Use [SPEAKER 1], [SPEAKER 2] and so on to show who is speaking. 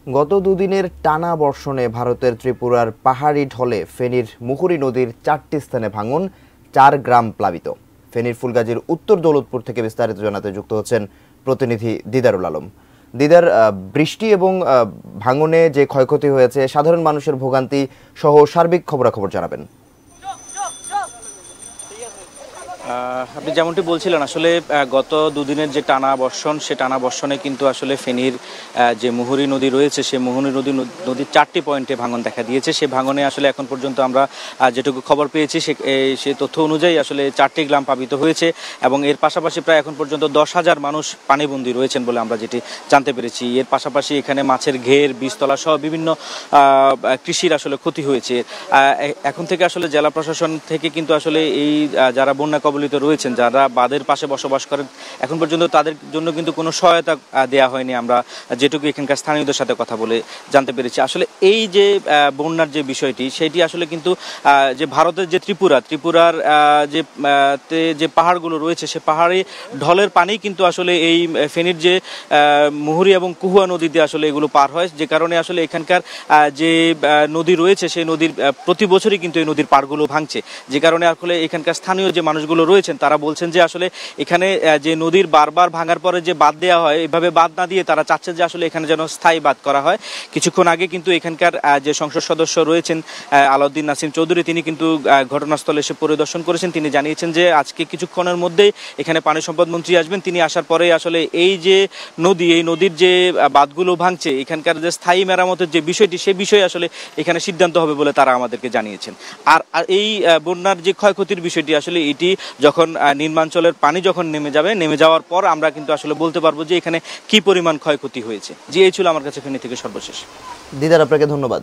[SPEAKER 1] গত দুদিনের টানা বর্ষণে ভারতের ত্রিপুরার পাহাড়ি ঢলে ফেনীর মুহুরী নদীর 4টি স্থানে ভাঙন, 4 গ্রাম প্লাবিত। ফেনীর ফুলগাজীর উত্তর দৌলতপুর থেকে বিস্তারিত জানাতে যুক্ত হচ্ছেন প্রতিনিধি দিদারুল আলম। দিদার, বৃষ্টি এবং ভাঙনে যে ক্ষয়ক্ষতি হয়েছে, সাধারণ মানুষের ভোগান্তি সহ সার্বিক খবরাখবর জানাবেন।
[SPEAKER 2] আপনি যেমনটি বলছিলেন, আসলে গত দুদিনের যে টানা বর্ষণ, সে টানা বর্ষণে কিন্তু আসলে ফেনীর যে মুহুরী নদী রয়েছে, সে মুহুরী নদীর 4টি পয়েন্টে ভাঙন দেখা দিয়েছে। সে ভাঙনে আসলে এখন পর্যন্ত আমরা যেটুকু খবর পেয়েছি সে তথ্য অনুযায়ী আসলে 4টি গ্রাম প্লাবিত হয়েছে এবং এর পাশাপাশি প্রায় এখন পর্যন্ত 10,000 মানুষ পানিবন্দী রয়েছেন বলে আমরা যেটি জানতে পেরেছি। এর পাশাপাশি এখানে মাছের ঘের, বীজতলা সহ বিভিন্ন কৃষির আসলে ক্ষতি হয়েছে। এখন থেকে আসলে জেলা প্রশাসন থেকে কিন্তু আসলে এই যারা বন্যা কবলিত রয়েছেন, যারা বাঁধের পাশে বসবাস করেন, এখন পর্যন্ত তাদের জন্য কিন্তু কোনো সহায়তা দেওয়া হয়নি। আমরা যেটুকু এখানকার স্থানীয়দের সাথে কথা বলে জানতে পেরেছি, আসলে এই যে বন্যার যে বিষয়টি, সেটি আসলে কিন্তু যে ভারতের যে ত্রিপুরার যে পাহাড়গুলো রয়েছে, সে পাহাড়ি ঢলের পানি কিন্তু আসলে এই ফেনীর যে মুহুরী এবং কুহুয়া নদীতে আসলে এগুলো পার হয়, যে কারণে আসলে এখানকার যে নদী রয়েছে, সেই নদীর প্রতি বছরই কিন্তু এই নদীর পাড়গুলো ভাঙছে। যে কারণে আসলে এখানকার স্থানীয় যে মানুষগুলো রয়েছেন, তারা বলছেন যে আসলে এখানে যে নদীর বারবার ভাঙার পরে যে বাঁধ দেওয়া হয়, এভাবে বাঁধ না দিয়ে তারা চাচ্ছে যে আসলে এখানে যেন স্থায়ী বাঁধ করা হয়। কিছুক্ষণ আগে কিন্তু এখানকার যে সংসদ সদস্য রয়েছেন আলাউদ্দিন নাসিম চৌধুরী, তিনি কিন্তু ঘটনাস্থলে এসে পরিদর্শন করেছেন। তিনি জানিয়েছেন যে আজকে কিছুক্ষণের মধ্যেই এখানে পানি সম্পদ মন্ত্রী আসবেন। তিনি আসার পরে আসলে এই যে এই নদীর যে বাঁধগুলো ভাঙছে, এখানকার যে স্থায়ী মেরামতের যে বিষয়টি, সে বিষয়ে আসলে এখানে সিদ্ধান্ত হবে বলে তারা আমাদেরকে জানিয়েছেন। আর এই বন্যার যে ক্ষয়ক্ষতির বিষয়টি, আসলে এটি যখন নিম্নাঞ্চলের পানি যখন নেমে যাওয়ার পর আমরা কিন্তু আসলে বলতে পারবো যে এখানে কি পরিমাণ ক্ষয়ক্ষতি হয়েছে। যে এই ছিল আমার কাছে ফেনী থেকে সর্বশেষ।
[SPEAKER 1] দিদার, আপনাকে ধন্যবাদ।